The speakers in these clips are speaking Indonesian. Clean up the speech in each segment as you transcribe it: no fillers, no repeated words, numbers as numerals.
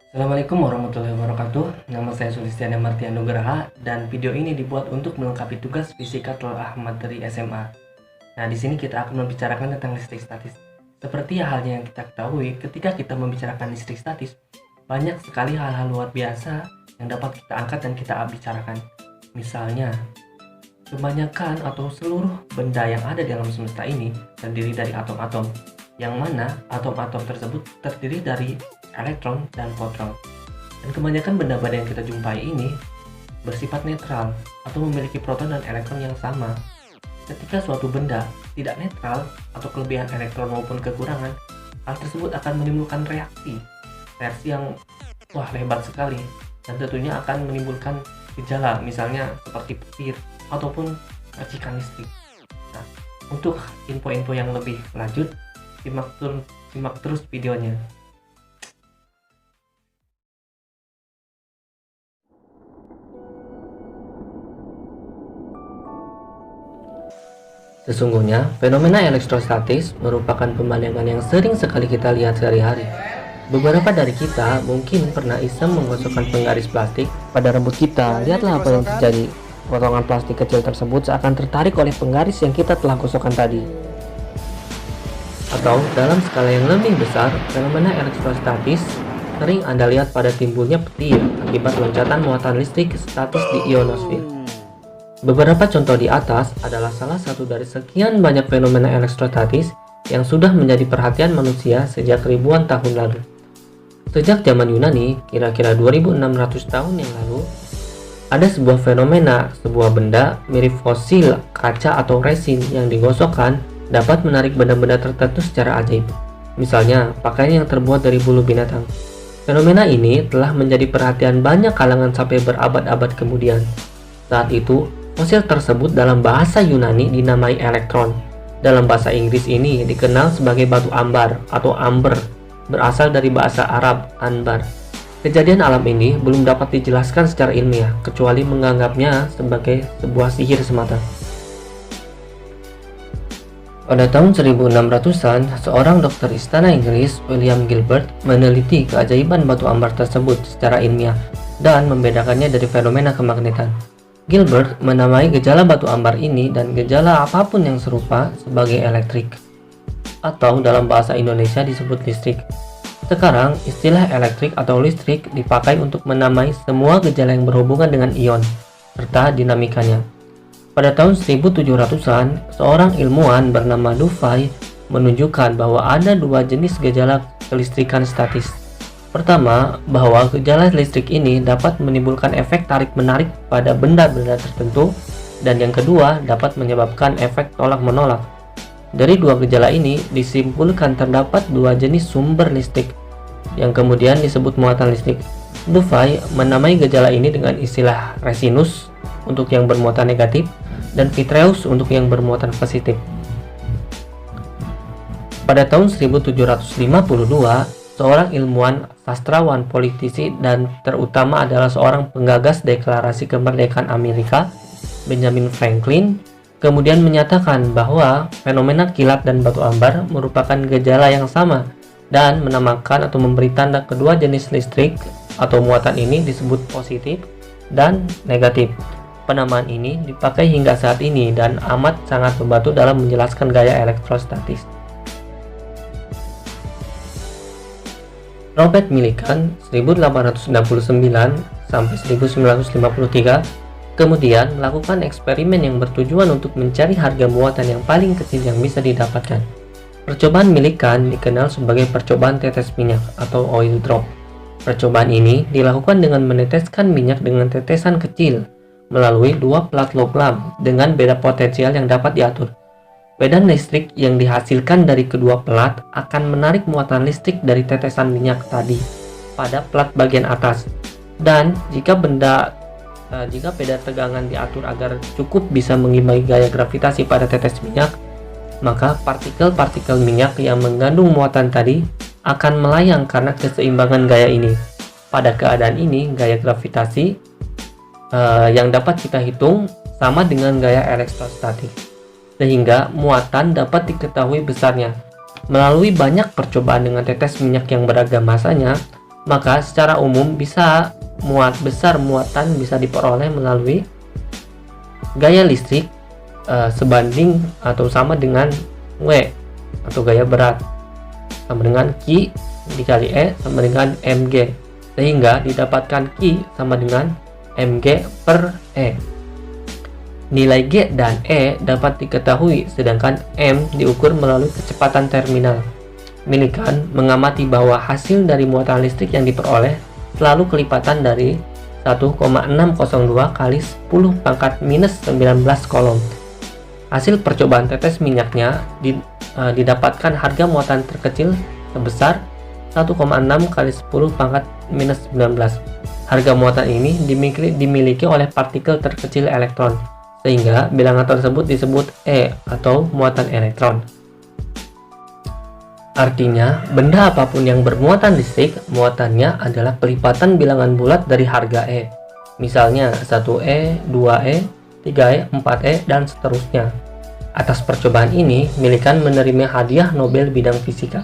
Assalamualaikum warahmatullahi wabarakatuh. Nama saya Sulistiana Martia Nugraha dan video ini dibuat untuk melengkapi tugas fisika Tul Ahmad dari SMA. Nah, di sini kita akan membicarakan tentang listrik statis. Seperti halnya yang kita ketahui, ketika kita membicarakan listrik statis, banyak sekali hal-hal luar biasa yang dapat kita angkat dan kita bicarakan. Misalnya, kebanyakan atau seluruh benda yang ada di alam semesta ini terdiri dari atom-atom, yang mana atom-atom tersebut terdiri dari elektron dan proton. Dan kebanyakan benda-benda yang kita jumpai ini bersifat netral atau memiliki proton dan elektron yang sama. Ketika suatu benda tidak netral atau kelebihan elektron maupun kekurangan, hal tersebut akan menimbulkan reaksi yang hebat sekali, dan tentunya akan menimbulkan gejala misalnya seperti petir ataupun racikan listrik. Nah, untuk info-info yang lebih lanjut, simak terus videonya. Sesungguhnya, fenomena elektrostatis merupakan pemandangan yang sering sekali kita lihat sehari-hari. Beberapa dari kita mungkin pernah iseng menggosokkan penggaris plastik pada rambut kita. Lihatlah apa yang terjadi. Potongan plastik kecil tersebut seakan tertarik oleh penggaris yang kita telah gosokkan tadi. Atau dalam skala yang lebih besar, fenomena elektrostatis sering Anda lihat pada timbulnya petir akibat loncatan muatan listrik statis di ionosfer. Beberapa contoh di atas adalah salah satu dari sekian banyak fenomena elektrostatis yang sudah menjadi perhatian manusia sejak ribuan tahun lalu. Sejak zaman Yunani, kira-kira 2600 tahun yang lalu, ada sebuah fenomena, sebuah benda mirip fosil kaca atau resin yang digosokkan dapat menarik benda-benda tertentu secara ajaib. Misalnya, pakaian yang terbuat dari bulu binatang. Fenomena ini telah menjadi perhatian banyak kalangan sampai berabad-abad kemudian. Saat itu, fosil tersebut dalam bahasa Yunani dinamai elektron. Dalam bahasa Inggris ini dikenal sebagai batu ambar atau amber, berasal dari bahasa Arab anbar. Kejadian alam ini belum dapat dijelaskan secara ilmiah, kecuali menganggapnya sebagai sebuah sihir semata. Pada tahun 1600-an, seorang dokter istana Inggris, William Gilbert, meneliti keajaiban batu ambar tersebut secara ilmiah dan membedakannya dari fenomena kemagnetan. Gilbert menamai gejala batu ambar ini dan gejala apapun yang serupa sebagai elektrik, atau dalam bahasa Indonesia disebut listrik. Sekarang, istilah elektrik atau listrik dipakai untuk menamai semua gejala yang berhubungan dengan ion, serta dinamikanya. Pada tahun 1700-an, seorang ilmuwan bernama Dufay menunjukkan bahwa ada dua jenis gejala kelistrikan statis. Pertama, bahwa gejala listrik ini dapat menimbulkan efek tarik-menarik pada benda-benda tertentu, dan yang kedua dapat menyebabkan efek tolak-menolak. Dari dua gejala ini disimpulkan terdapat dua jenis sumber listrik, yang kemudian disebut muatan listrik. Dufay menamai gejala ini dengan istilah resinus untuk yang bermuatan negatif, dan vitreous untuk yang bermuatan positif. Pada tahun 1752, seorang ilmuwan, sastrawan, politisi, dan terutama adalah seorang penggagas deklarasi kemerdekaan Amerika, Benjamin Franklin, kemudian menyatakan bahwa fenomena kilat dan batu ambar merupakan gejala yang sama dan menamakan atau memberi tanda kedua jenis listrik atau muatan ini disebut positif dan negatif. Penamaan ini dipakai hingga saat ini dan amat sangat membantu dalam menjelaskan gaya elektrostatis. Robert Millikan 1869 sampai 1953 kemudian melakukan eksperimen yang bertujuan untuk mencari harga muatan yang paling kecil yang bisa didapatkan. Percobaan Millikan dikenal sebagai percobaan tetes minyak atau oil drop. Percobaan ini dilakukan dengan meneteskan minyak dengan tetesan kecil melalui dua plat logam dengan beda potensial yang dapat diatur. Medan listrik yang dihasilkan dari kedua plat akan menarik muatan listrik dari tetesan minyak tadi pada plat bagian atas. Dan jika beda tegangan diatur agar cukup bisa mengimbangi gaya gravitasi pada tetes minyak, maka partikel-partikel minyak yang mengandung muatan tadi akan melayang karena keseimbangan gaya ini. Pada keadaan ini, gaya gravitasi yang dapat kita hitung sama dengan gaya elektrostatik, sehingga muatan dapat diketahui besarnya. Melalui banyak percobaan dengan tetes minyak yang beragam masanya, Maka secara umum muatan bisa diperoleh melalui gaya listrik sebanding atau sama dengan W atau gaya berat sama dengan Q dikali E sama dengan mg, sehingga didapatkan Q sama dengan mg per E. Nilai G dan E dapat diketahui, sedangkan M diukur melalui kecepatan terminal. Millikan mengamati bahwa hasil dari muatan listrik yang diperoleh selalu kelipatan dari 1,602 kali 10 pangkat minus 19 kolom. Hasil percobaan tetes minyaknya didapatkan harga muatan terkecil sebesar 1,6 kali 10 pangkat minus 19. Harga muatan ini dimiliki oleh partikel terkecil elektron, sehingga bilangan tersebut disebut E atau muatan elektron. Artinya, benda apapun yang bermuatan listrik, muatannya adalah kelipatan bilangan bulat dari harga E. Misalnya 1E, 2E, 3E, 4E, dan seterusnya. Atas percobaan ini, Millikan menerima hadiah Nobel bidang fisika.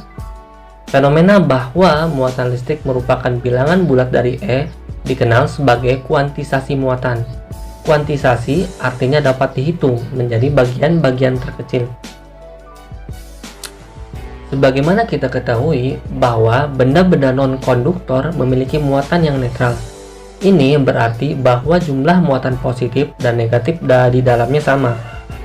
Fenomena bahwa muatan listrik merupakan bilangan bulat dari E dikenal sebagai kuantisasi muatan. Kuantisasi artinya dapat dihitung menjadi bagian-bagian terkecil. Sebagaimana kita ketahui bahwa benda-benda non-konduktor memiliki muatan yang netral. Ini berarti bahwa jumlah muatan positif dan negatif di dalamnya sama.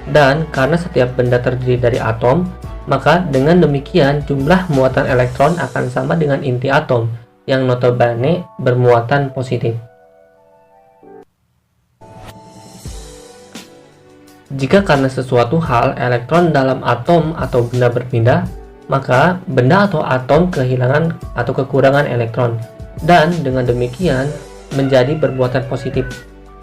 Dan karena setiap benda terdiri dari atom, maka dengan demikian jumlah muatan elektron akan sama dengan inti atom yang notabene bermuatan positif. Jika karena sesuatu hal elektron dalam atom atau benda berpindah, maka benda atau atom kehilangan atau kekurangan elektron, dan dengan demikian menjadi bermuatan positif.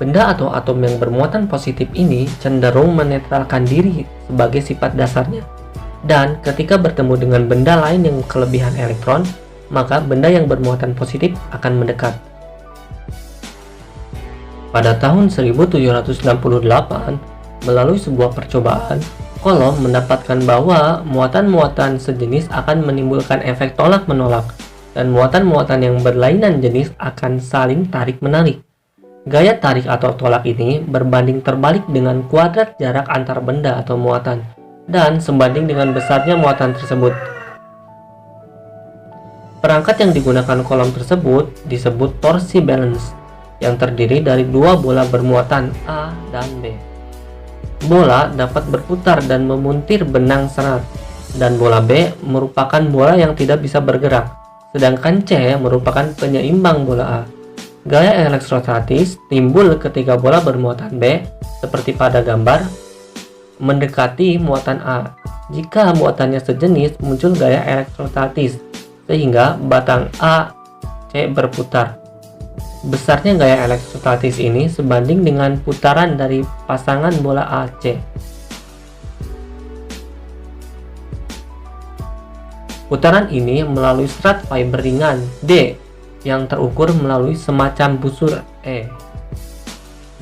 Benda atau atom yang bermuatan positif ini cenderung menetralkan diri sebagai sifat dasarnya, dan ketika bertemu dengan benda lain yang kelebihan elektron, maka benda yang bermuatan positif akan mendekat. Pada tahun 1768, melalui sebuah percobaan, Coulomb mendapatkan bahwa muatan-muatan sejenis akan menimbulkan efek tolak-menolak, dan muatan-muatan yang berlainan jenis akan saling tarik-menarik. Gaya tarik atau tolak ini berbanding terbalik dengan kuadrat jarak antar benda atau muatan, dan sebanding dengan besarnya muatan tersebut. Perangkat yang digunakan Coulomb tersebut disebut torsi balance, yang terdiri dari dua bola bermuatan A dan B. Bola dapat berputar dan memuntir benang serat, dan bola B merupakan bola yang tidak bisa bergerak, sedangkan C merupakan penyeimbang bola A. Gaya elektrostatis timbul ketika bola bermuatan B, seperti pada gambar, mendekati muatan A. Jika muatannya sejenis, muncul gaya elektrostatis, sehingga batang A, C berputar. Besarnya gaya elektrostatis ini sebanding dengan putaran dari pasangan bola AC. Putaran ini melalui serat fiber ringan D yang terukur melalui semacam busur E.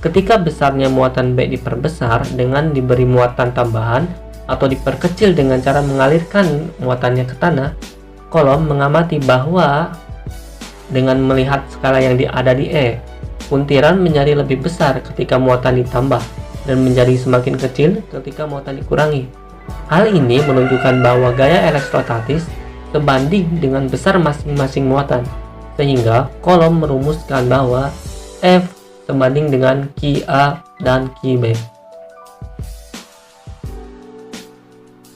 Ketika besarnya muatan B diperbesar dengan diberi muatan tambahan atau diperkecil dengan cara mengalirkan muatannya ke tanah, Coulomb mengamati bahwa dengan melihat skala yang ada di E, puntiran menjadi lebih besar ketika muatan ditambah dan menjadi semakin kecil ketika muatan dikurangi. Hal ini menunjukkan bahwa gaya elektrostatis sebanding dengan besar masing-masing muatan, sehingga Coulomb merumuskan bahwa F sebanding dengan QA dan QB.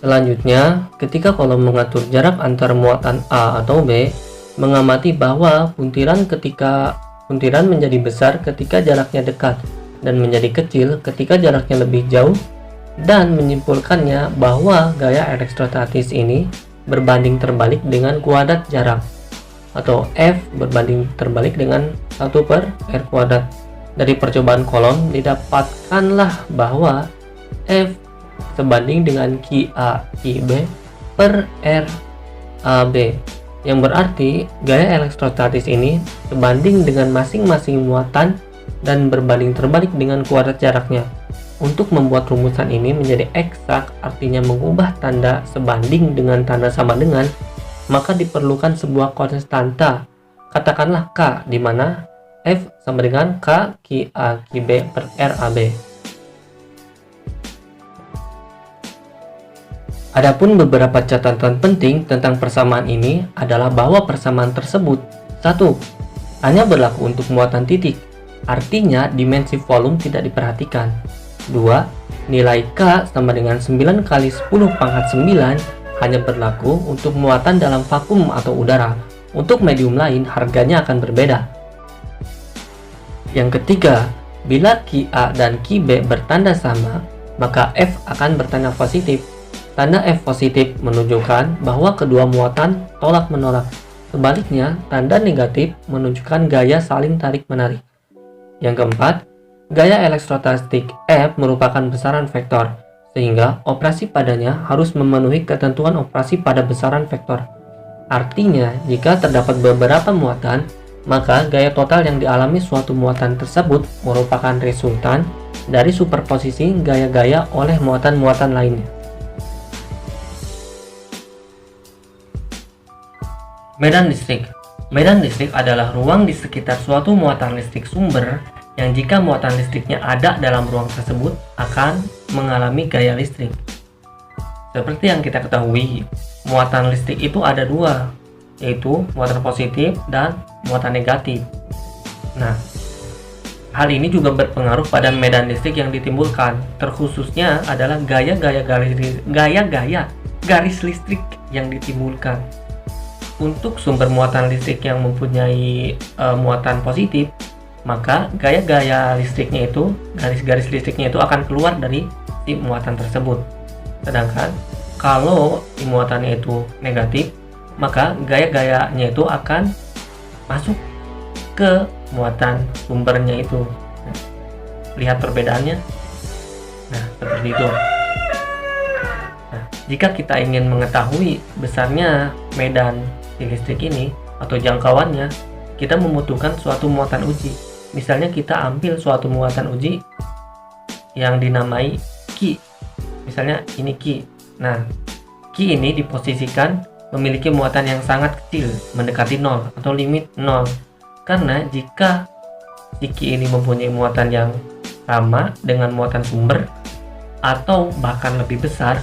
Selanjutnya, ketika Coulomb mengatur jarak antar muatan A atau B, mengamati bahwa puntiran menjadi besar ketika jaraknya dekat dan menjadi kecil ketika jaraknya lebih jauh, dan menyimpulkannya bahwa gaya elektrostatis ini berbanding terbalik dengan kuadrat jarak, atau F berbanding terbalik dengan 1/r². Dari percobaan Coulomb didapatkanlah bahwa F sebanding dengan QA/QB per RAB, yang berarti gaya elektrostatis ini sebanding dengan masing-masing muatan dan berbanding terbalik dengan kuadrat jaraknya. Untuk membuat rumusan ini menjadi eksak, artinya mengubah tanda sebanding dengan tanda sama dengan, maka diperlukan sebuah konstanta Katakanlah K, di mana F sama dengan K Ki A Ki B per R A B. Adapun beberapa catatan penting tentang persamaan ini adalah bahwa persamaan tersebut 1. Hanya berlaku untuk muatan titik, artinya dimensi volume tidak diperhatikan. 2. Nilai K sama dengan 9 kali 10 pangkat 9 hanya berlaku untuk muatan dalam vakum atau udara. Untuk medium lain, harganya akan berbeda. Yang ketiga, bila Ki A dan Ki B bertanda sama, maka F akan bertanda positif. Tanda F positif menunjukkan bahwa kedua muatan tolak-menolak. Sebaliknya, tanda negatif menunjukkan gaya saling tarik-menarik. Yang keempat, gaya elektrostatik F merupakan besaran vektor, sehingga operasi padanya harus memenuhi ketentuan operasi pada besaran vektor. Artinya, jika terdapat beberapa muatan, maka gaya total yang dialami suatu muatan tersebut merupakan resultan dari superposisi gaya-gaya oleh muatan-muatan lainnya. Medan listrik. Medan listrik adalah ruang di sekitar suatu muatan listrik sumber yang jika muatan listriknya ada dalam ruang tersebut akan mengalami gaya listrik. Seperti yang kita ketahui, muatan listrik itu ada dua, yaitu muatan positif dan muatan negatif. Nah, hal ini juga berpengaruh pada medan listrik yang ditimbulkan, terkhususnya adalah gaya-gaya garis listrik yang ditimbulkan. Untuk sumber muatan listrik yang mempunyai muatan positif, maka gaya-gaya listriknya itu, garis-garis listriknya itu akan keluar dari si muatan tersebut. Sedangkan kalau si muatannya itu negatif, maka gaya-gayanya itu akan masuk ke muatan sumbernya itu. Lihat perbedaannya. Nah, seperti itu. Nah, jika kita ingin mengetahui besarnya medan listrik ini atau jangkauannya, kita membutuhkan suatu muatan uji. Misalnya kita ambil suatu muatan uji yang dinamai Ki. Misalnya ini Ki. Nah, Ki ini diposisikan memiliki muatan yang sangat kecil, mendekati 0 atau limit 0. Karena jika si Ki ini mempunyai muatan yang sama dengan muatan sumber atau bahkan lebih besar,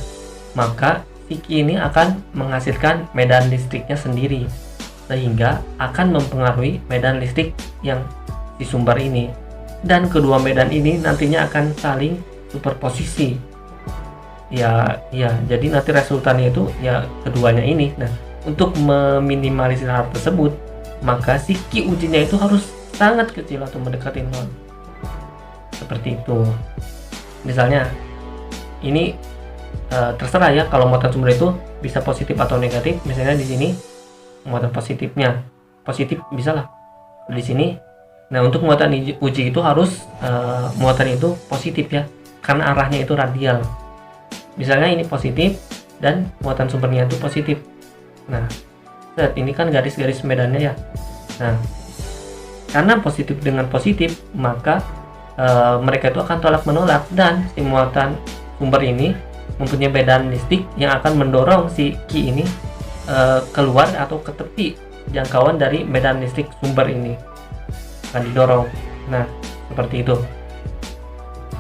maka si Ki ini akan menghasilkan medan listriknya sendiri, sehingga akan mempengaruhi medan listrik yang di sumber ini. Dan kedua medan ini nantinya akan saling superposisi. Jadi nanti resultannya itu ya keduanya ini. Nah, untuk meminimalisir hal tersebut, maka si Ki ujinya itu harus sangat kecil atau mendekati 0. Seperti itu. Misalnya, ini terserah ya, kalau muatan sumber itu bisa positif atau negatif. Misalnya di sini muatan positifnya positif, bisa lah di sini. Nah, untuk muatan uji itu harus muatan itu positif ya, karena arahnya itu radial. Misalnya ini positif dan muatan sumbernya itu positif. Nah, ini kan garis-garis medannya ya. Nah, karena positif dengan positif, maka mereka itu akan tolak menolak, dan si muatan sumber ini mempunyai medan listrik yang akan mendorong si Ki ini keluar atau ke tepi jangkauan dari medan listrik sumber ini, akan didorong. Nah, seperti itu.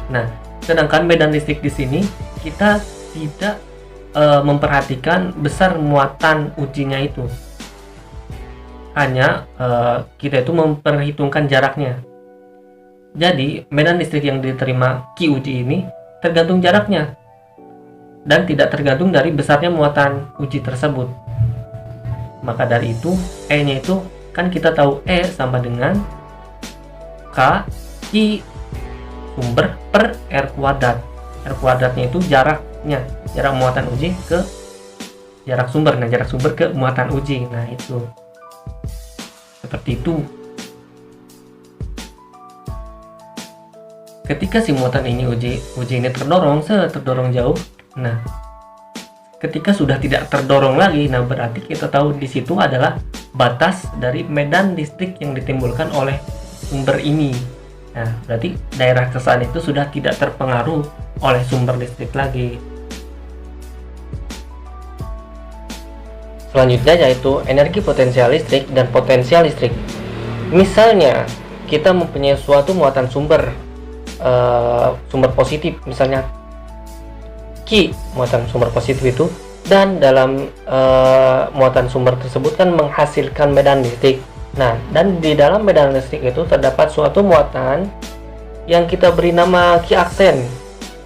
Nah, sedangkan medan listrik di sini kita tidak memperhatikan besar muatan ujinya itu. Hanya kita itu memperhitungkan jaraknya. Jadi, medan listrik yang diterima Ki uji ini tergantung jaraknya dan tidak tergantung dari besarnya muatan uji tersebut. Maka dari itu, E-nya itu kan kita tahu E sama dengan K Ki sumber per R kuadrat. R kuadratnya itu jaraknya, jarak muatan uji ke jarak sumber. Nah, jarak sumber ke muatan uji. Nah, itu seperti itu. Ketika si muatan ini uji ini terdorong jauh. Nah, ketika sudah tidak terdorong lagi, nah berarti kita tahu di situ adalah batas dari medan listrik yang ditimbulkan oleh sumber ini. Nah, berarti daerah kesan itu sudah tidak terpengaruh oleh sumber listrik lagi. Selanjutnya yaitu energi potensial listrik dan potensial listrik. Misalnya kita mempunyai suatu muatan sumber positif, misalnya Q muatan sumber positif itu, dan dalam muatan sumber tersebut kan menghasilkan medan listrik. Nah, dan di dalam medan listrik itu terdapat suatu muatan yang kita beri nama Q aksen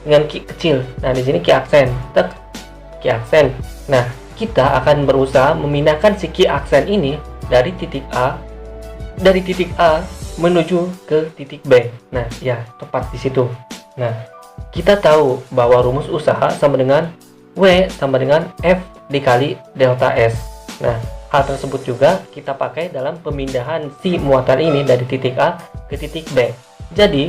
dengan Q kecil. Nah, di sini Q aksen, Q aksen. Nah, kita akan berusaha memindahkan si Q aksen ini dari titik A menuju ke titik B. Nah, ya, tepat di situ. Nah, kita tahu bahwa rumus usaha sama dengan W sama dengan F dikali delta S. Nah, hal tersebut juga kita pakai dalam pemindahan si muatan ini dari titik A ke titik B. Jadi,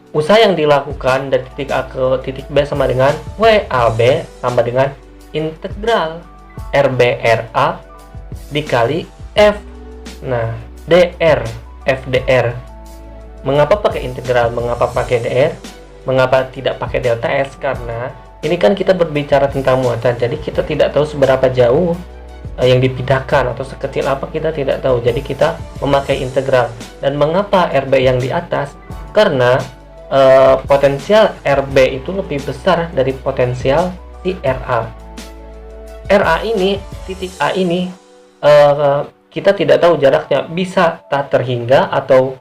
usaha yang dilakukan dari titik A ke titik B sama dengan WAB sama dengan integral RBRA dikali F. Nah, DR, FDR. Mengapa pakai integral? Mengapa pakai DR? Mengapa tidak pakai delta S? Karena ini kan kita berbicara tentang muatan, jadi kita tidak tahu seberapa jauh yang dipindahkan atau sekecil apa kita tidak tahu. Jadi kita memakai integral. Dan mengapa RB yang di atas? Karena potensial RB itu lebih besar dari potensial si RA. RA ini, titik A ini, kita tidak tahu jaraknya, bisa tak terhingga atau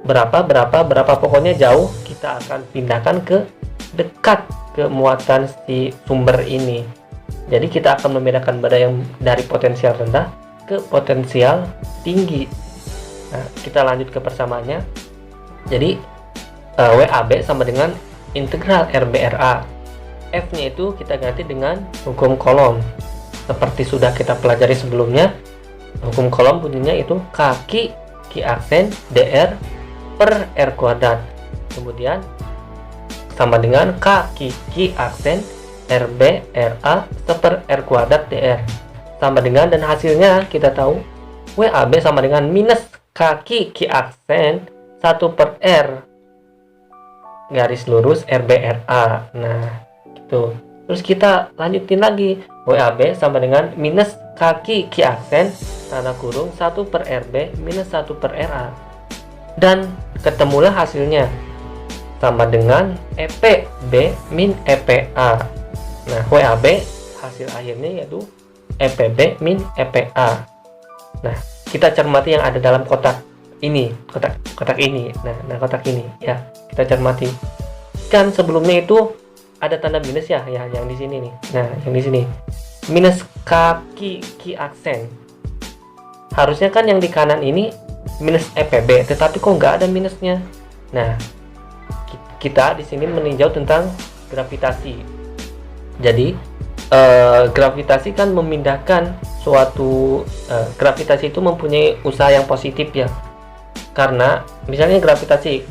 berapa, pokoknya jauh. Kita akan pindahkan ke dekat ke muatan si sumber ini. Jadi kita akan membedakan benda yang dari potensial rendah ke potensial tinggi. Nah, kita lanjut ke persamaannya. Jadi WAB sama dengan integral RBRA. F-nya itu kita ganti dengan hukum Coulomb. Seperti sudah kita pelajari sebelumnya, hukum Coulomb bunyinya itu kaki Q aksen dr per R kuadrat. Kemudian sama dengan kaki Q aksen RB RA per R kuadrat dr. Sama dengan, dan hasilnya kita tahu WAB sama dengan minus kaki Q aksen 1 per R garis lurus RBRA. Nah, gitu. Terus kita lanjutin lagi, WAB sama dengan minus kaki Q aksen tanda kurung 1 per RB minus 1 per RA. Dan ketemulah hasilnya sama dengan EPB min EPA. Nah, WAB hasil akhirnya yaitu EPB min EPA. Nah, kita cermati yang ada dalam kotak ini, kotak ini. Nah, kotak ini ya, kita cermati. Kan sebelumnya itu ada tanda minus ya, yang di sini nih. Nah, yang di sini minus kaki Q aksen. Harusnya kan yang di kanan ini minus EPB, tetapi kok nggak ada minusnya. Nah, kita di sini meninjau tentang gravitasi. Jadi gravitasi kan memindahkan suatu gravitasi itu mempunyai usaha yang positif ya. Karena misalnya gravitasi,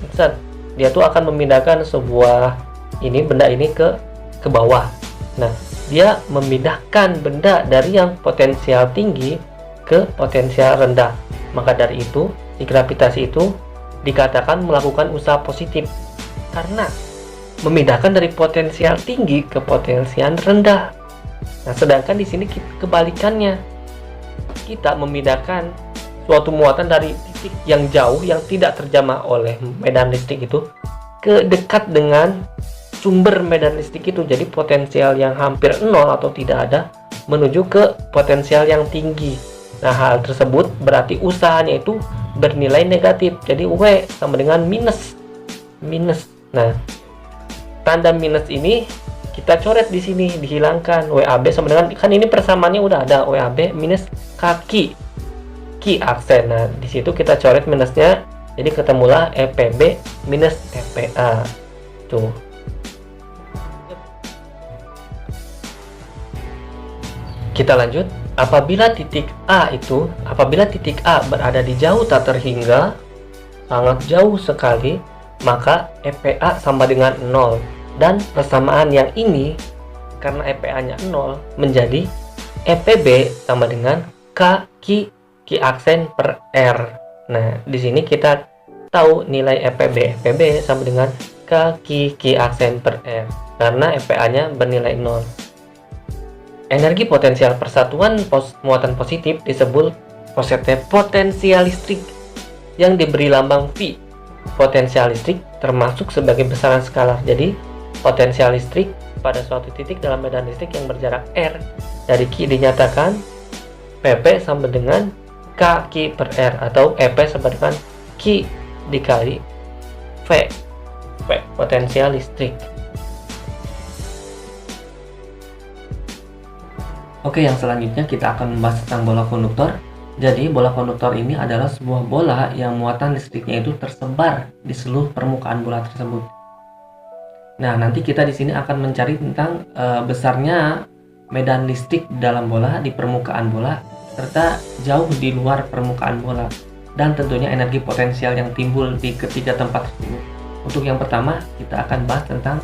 dia tuh akan memindahkan sebuah benda ini ke bawah. Nah, dia memindahkan benda dari yang potensial tinggi ke potensial rendah. Maka dari itu, di gravitasi itu dikatakan melakukan usaha positif karena memindahkan dari potensial tinggi ke potensial rendah. Nah, sedangkan di sini kebalikannya. Kita memindahkan suatu muatan dari titik yang jauh yang tidak terjamah oleh medan listrik itu ke dekat dengan sumber medan listrik itu. Jadi potensial yang hampir nol atau tidak ada menuju ke potensial yang tinggi. Nah, hal tersebut berarti usahanya itu bernilai negatif. Jadi W sama dengan minus. Nah, tanda minus ini kita coret di sini, dihilangkan. WAB sama dengan, kan ini persamaannya udah ada, WAB minus kaki Q aksen. Nah, di situ kita coret minusnya. Jadi ketemulah EPB minus EPA. Tuh. Kita lanjut. Apabila titik A berada di jauh tak terhingga, sangat jauh sekali, maka EPA sama dengan 0. Dan persamaan yang ini, karena EPA-nya 0, menjadi EPB sama dengan Q aksen per R. Nah, di sini kita tahu nilai EPB. EPB sama dengan Q aksen per R, karena EPA-nya bernilai 0. Energi potensial persatuan muatan positif disebut potensial listrik yang diberi lambang V. Potensial listrik termasuk sebagai besaran skalar. Jadi, potensial listrik pada suatu titik dalam medan listrik yang berjarak R dari Q dinyatakan PP sama dengan KQ per R atau EP sama dengan Q dikali V. Potensial listrik. Oke, yang selanjutnya kita akan membahas tentang bola konduktor. Jadi, bola konduktor ini adalah sebuah bola yang muatan listriknya itu tersebar di seluruh permukaan bola tersebut. Nah, nanti kita di sini akan mencari tentang besarnya medan listrik dalam bola, di permukaan bola, serta jauh di luar permukaan bola, dan tentunya energi potensial yang timbul di ketiga tempat tersebut. Untuk yang pertama, kita akan bahas tentang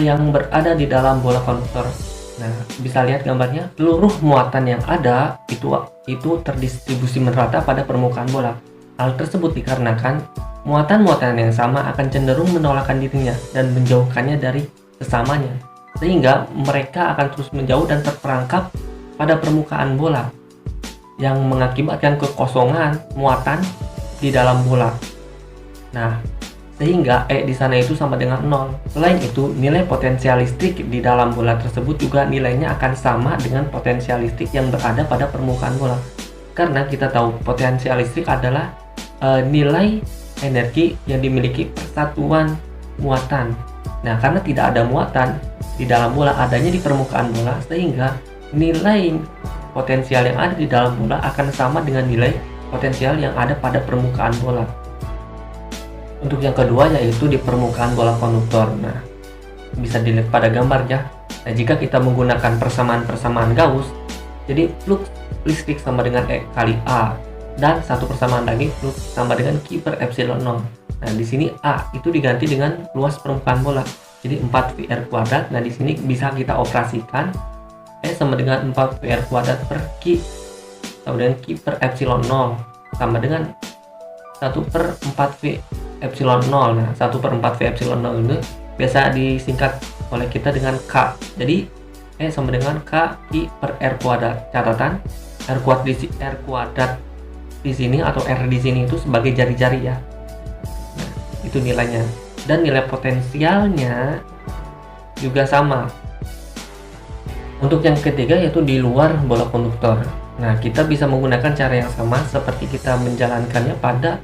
yang berada di dalam bola konduktor. Nah, bisa lihat gambarnya, seluruh muatan yang ada itu terdistribusi merata pada permukaan bola. Hal tersebut dikarenakan muatan-muatan yang sama akan cenderung menolakkan dirinya dan menjauhkannya dari sesamanya, sehingga mereka akan terus menjauh dan terperangkap pada permukaan bola, yang mengakibatkan kekosongan muatan di dalam bola. Nah, sehingga E di sana itu sama dengan 0. Selain itu, nilai potensial listrik di dalam bola tersebut juga nilainya akan sama dengan potensial listrik yang berada pada permukaan bola. Karena kita tahu potensial listrik adalah nilai energi yang dimiliki persatuan muatan. Nah, karena tidak ada muatan di dalam bola, adanya di permukaan bola, sehingga nilai potensial yang ada di dalam bola akan sama dengan nilai potensial yang ada pada permukaan bola. Untuk yang kedua yaitu di permukaan bola konduktor. Nah, bisa dilihat pada gambar ya. Nah, jika kita menggunakan persamaan Gauss, jadi flux listrik sama dengan E kali A, dan satu persamaan lagi flux sama dengan Q per epsilon 0. Nah, di sini A itu diganti dengan luas permukaan bola. Jadi 4VR kuadrat. Nah, di sini bisa kita operasikan E sama dengan 4VR kuadrat per Q sama dengan Q per epsilon 0 sama dengan 1 per 4V epsilon 0. Nah, 1 per 4V epsilon 0 ini biasa disingkat oleh kita dengan K. Jadi, E sama dengan K I per R kuadrat. Catatan, R kuadrat di sini atau R di sini itu sebagai jari-jari ya. Nah, itu nilainya. Dan nilai potensialnya juga sama. Untuk yang ketiga yaitu di luar bola konduktor. Nah, kita bisa menggunakan cara yang sama seperti kita menjalankannya pada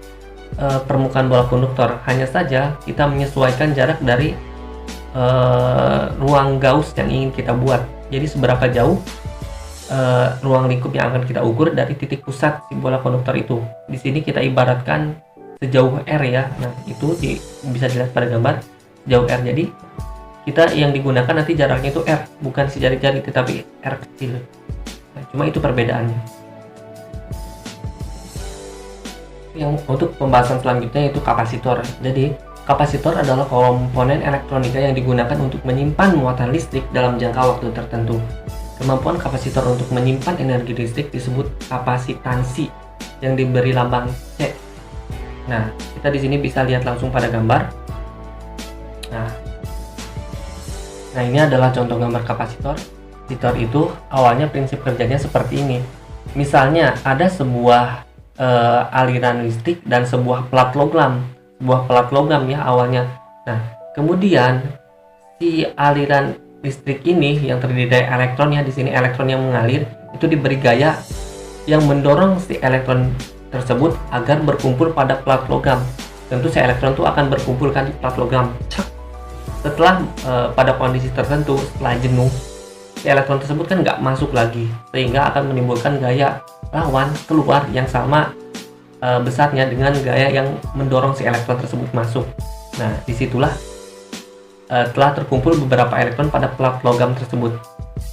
permukaan bola konduktor. Hanya saja kita menyesuaikan jarak dari ruang Gauss yang ingin kita buat. Jadi seberapa jauh ruang lingkup yang akan kita ukur dari titik pusat si bola konduktor itu. Di sini kita ibaratkan sejauh R ya. Nah, itu bisa dilihat pada gambar sejauh R. Jadi kita yang digunakan nanti jaraknya itu R, bukan si jari-jari tetapi R kecil. Nah, cuma itu perbedaannya. Yang untuk pembahasan selanjutnya yaitu kapasitor. Jadi kapasitor adalah komponen elektronika yang digunakan untuk menyimpan muatan listrik dalam jangka waktu tertentu. Kemampuan kapasitor untuk menyimpan energi listrik disebut kapasitansi yang diberi lambang C. Nah, kita di sini bisa lihat langsung pada gambar. Nah, ini adalah contoh gambar kapasitor. Kapasitor itu awalnya prinsip kerjanya seperti ini. Misalnya ada sebuah aliran listrik dan sebuah plat logam ya awalnya. Nah, kemudian si aliran listrik ini yang terdiri dari elektron ya, di sini elektron yang mengalir itu diberi gaya yang mendorong si elektron tersebut agar berkumpul pada plat logam. Tentu si elektron itu akan berkumpulkan di plat logam. Setelah pada kondisi tertentu, setelah jenuh, si elektron tersebut kan nggak masuk lagi, sehingga akan menimbulkan gaya lawan keluar yang sama besarnya dengan gaya yang mendorong si elektron tersebut masuk. Nah, disitulah telah terkumpul beberapa elektron pada plat logam tersebut,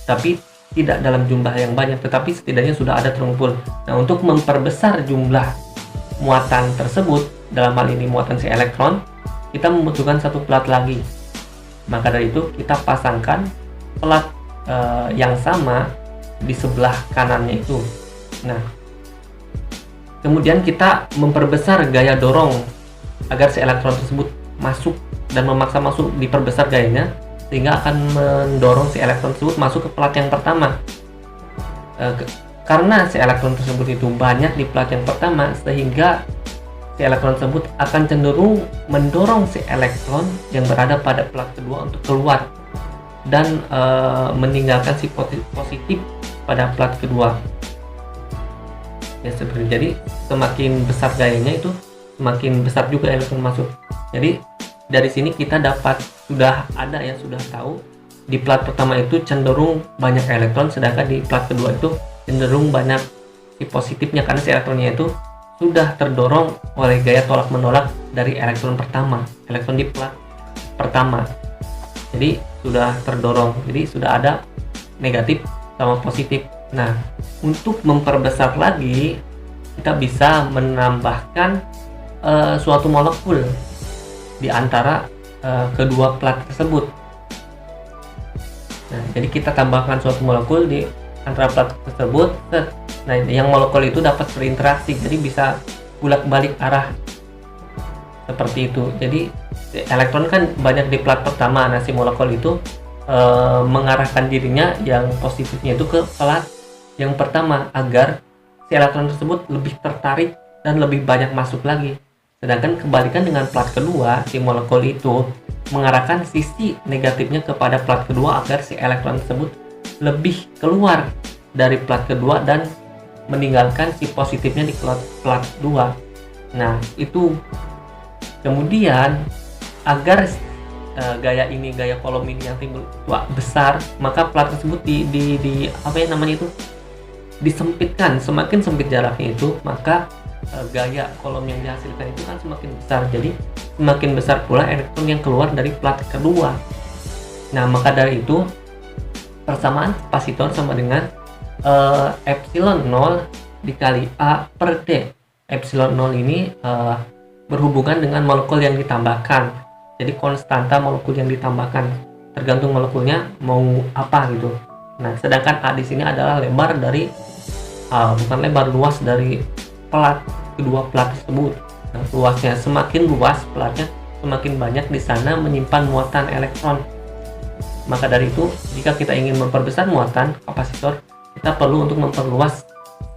tapi tidak dalam jumlah yang banyak, tetapi setidaknya sudah ada terkumpul. Nah, untuk memperbesar jumlah muatan tersebut, dalam hal ini muatan si elektron, kita membutuhkan satu plat lagi. Maka dari itu kita pasangkan plat yang sama di sebelah kanannya itu. Nah, kemudian kita memperbesar gaya dorong agar si elektron tersebut masuk dan memaksa masuk, diperbesar gayanya sehingga akan mendorong si elektron tersebut masuk ke plat yang pertama. Karena si elektron tersebut itu banyak di plat yang pertama, sehingga si elektron tersebut akan cenderung mendorong si elektron yang berada pada plat kedua untuk keluar dan meninggalkan si positif pada plat kedua. Ya, seperti jadi semakin besar gayanya itu semakin besar juga elektron masuk. Jadi dari sini kita sudah tahu di plat pertama itu cenderung banyak elektron, sedangkan di plat kedua itu cenderung banyak si positifnya karena si elektronnya itu sudah terdorong oleh gaya tolak menolak dari elektron di plat pertama. Jadi sudah terdorong, jadi sudah ada negatif sama positif. Nah, untuk memperbesar lagi, kita bisa menambahkan suatu molekul di antara kedua plat tersebut. Nah, jadi kita tambahkan suatu molekul di antara plat tersebut. Nah, yang molekul itu dapat berinteraksi, jadi bisa bolak-balik arah seperti itu. Jadi elektron kan banyak di plat pertama. Nah, si molekul itu mengarahkan dirinya yang positifnya itu ke plat yang pertama agar si elektron tersebut lebih tertarik dan lebih banyak masuk lagi. Sedangkan kebalikan dengan plat kedua, si molekul itu mengarahkan sisi negatifnya kepada plat kedua agar si elektron tersebut lebih keluar dari plat kedua dan meninggalkan si positifnya di plat 2. Nah, itu kemudian agar gaya kolom ini yang timbul besar, maka plat tersebut disempitkan. Semakin sempit jaraknya itu, maka gaya kolom yang dihasilkan itu kan semakin besar. Jadi semakin besar pula elektron yang keluar dari plat kedua. Nah, maka dari itu persamaan kapasitor sama dengan epsilon 0 dikali A per D. Epsilon 0 ini berhubungan dengan molekul yang ditambahkan. Jadi konstanta molekul yang ditambahkan, tergantung molekulnya mau apa gitu. Nah, sedangkan A di sini adalah lebar dari luas dari kedua plat tersebut. Nah, luasnya semakin luas platnya, semakin banyak di sana menyimpan muatan elektron. Maka dari itu, jika kita ingin memperbesar muatan kapasitor, kita perlu untuk memperluas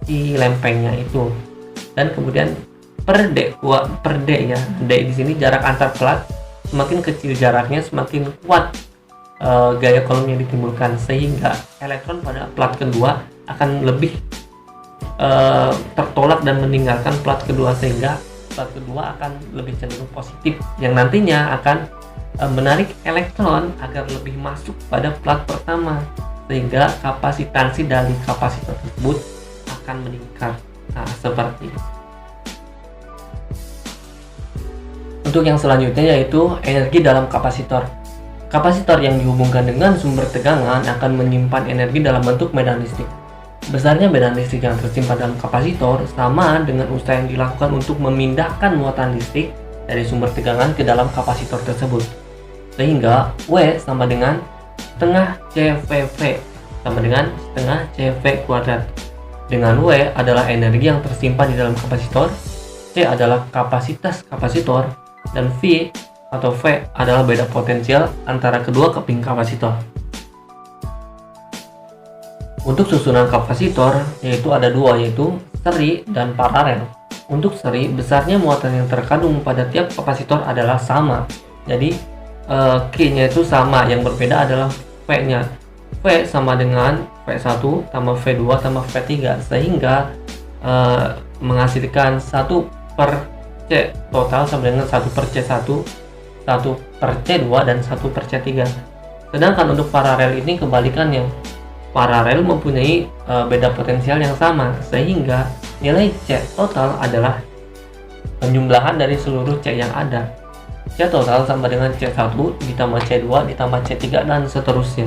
si lempengnya itu. Dan kemudian per D ya. D di sini jarak antar plat, semakin kecil jaraknya semakin kuat gaya kolom yang ditimbulkan, sehingga elektron pada plat kedua akan lebih tertolak dan meninggalkan plat kedua, sehingga plat kedua akan lebih cenderung positif yang nantinya akan menarik elektron agar lebih masuk pada plat pertama, sehingga kapasitansi dari kapasitor tersebut akan meningkat. Nah, seperti itu. Untuk yang selanjutnya yaitu energi dalam kapasitor. Kapasitor yang dihubungkan dengan sumber tegangan akan menyimpan energi dalam bentuk medan listrik. Besarnya medan listrik yang tersimpan dalam kapasitor sama dengan usaha yang dilakukan untuk memindahkan muatan listrik dari sumber tegangan ke dalam kapasitor tersebut. Sehingga W sama dengan setengah CVV sama dengan setengah CV kuadrat. Dengan W adalah energi yang tersimpan di dalam kapasitor, C adalah kapasitas kapasitor, dan V atau V adalah beda potensial antara kedua keping kapasitor. Untuk susunan kapasitor yaitu ada dua, yaitu seri dan paralel. Untuk seri, besarnya muatan yang terkandung pada tiap kapasitor adalah sama. Jadi Q-nya itu sama, yang berbeda adalah V-nya. V sama dengan V1 tambah V2 tambah V3, sehingga menghasilkan 1 per C total sama dengan 1 per C1, 1 per C2, dan 1 per C3. Sedangkan untuk paralel ini kebalikannya. Paralel mempunyai beda potensial yang sama, sehingga nilai C total adalah penjumlahan dari seluruh C yang ada. C total sama dengan C1 ditambah C2 ditambah C3 dan seterusnya.